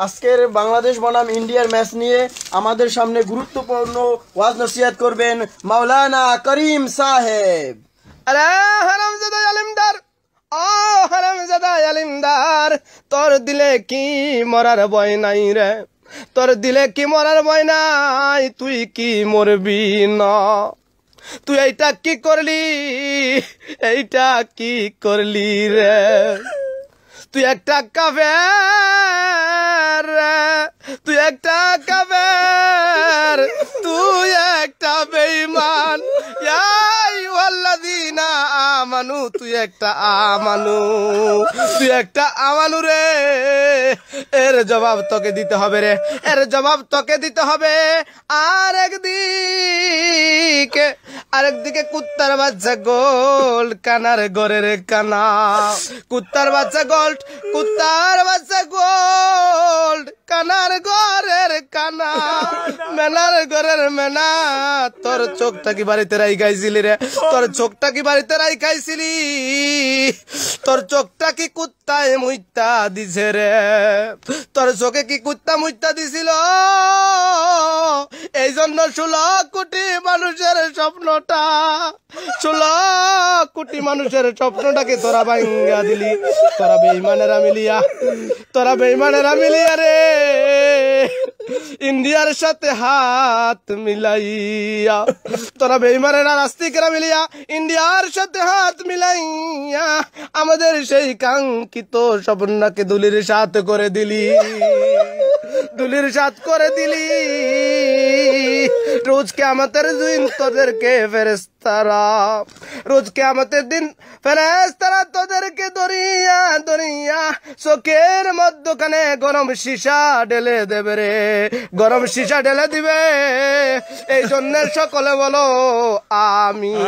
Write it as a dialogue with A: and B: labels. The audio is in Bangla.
A: আজকের বাংলাদেশ বনাম ইন্ডিয়ার ম্যাচ নিয়ে আমাদের সামনে গুরুত্বপূর্ণ ওয়াজ নসিহত করবেন মাওলানা করিম সাহেব।
B: আরে হারামজাদা আলিমদার, ও হারামজাদা আলিমদার, তোর দিলে কি মরার ভয় নাই রে? তোর দিলে কি মরার ভয় নাই? তুই কি মরবি না? তুই এইটা কি করলি? এইটা কি করলি রে? তুই একটা কাফের, তুই একটা কাফের, তুই একটা বেঈমান। ইয়া আইয়ুহাল্লাযীনা আমানু, তুই একটা আমানু, তুই একটা আমানু রে। এর জবাব তোকে দিতে হবে রে, এর জবাব তোকে দিতে হবে। আরেকদিকে কুত্তার বাচ্চা গোল্ড, কানার ঘরের কানা। কুত্তার বাচ্চা গোল্ড, কুত্তার বাচ্চা গোল্ড, কানার ঘরের কানা, মেনার ঘরের মেনা। তোর চোখটা কি বাড়িতে রাই খাইছিলি রে? তোর চোখটা কি বাড়িতে রাই খাইছিলি? তোর চোখটা কি কুত্তায় মুইতা দিছে রে? তোর চোখে কি কুত্তা মুইতা দিছিল? এই জন্য 16 কোটি মানুষের স্বপ্নটা, 16 কোটি মানুষের স্বপ্নটাকে তোরা ভাঙ্গা দিলি। তোরা বেঈমানেরা মিলিয়া, তোরা বেঈমানেরা মিলিয়া রে ইন্ডিয়ার সাথে হাত মিলাইয়া, তোরা বেঈমানেরা নাস্তিকেরা মিলিয়া ইন্ডিয়ার সাথে হাত মিলাইয়া আমাদের সেই কাঙ্ক্ষিত স্বপ্নটাকে দুলির সাথ করে দিলি, দুলির সাথ করে দিলি। রোজ কিয়ামতের দিন তোদেরকে ফেরেশতারা, রোজ কিয়ামতের দিন ফেরেশতারা তোদেরকে দরিয়া দরিয়া চোখের মধ্যখানে গরম সীসা ঢেলে দেবে রে, গরম সীসা ঢেলে দিবে। এই জন্য সকলে বলো আমিন।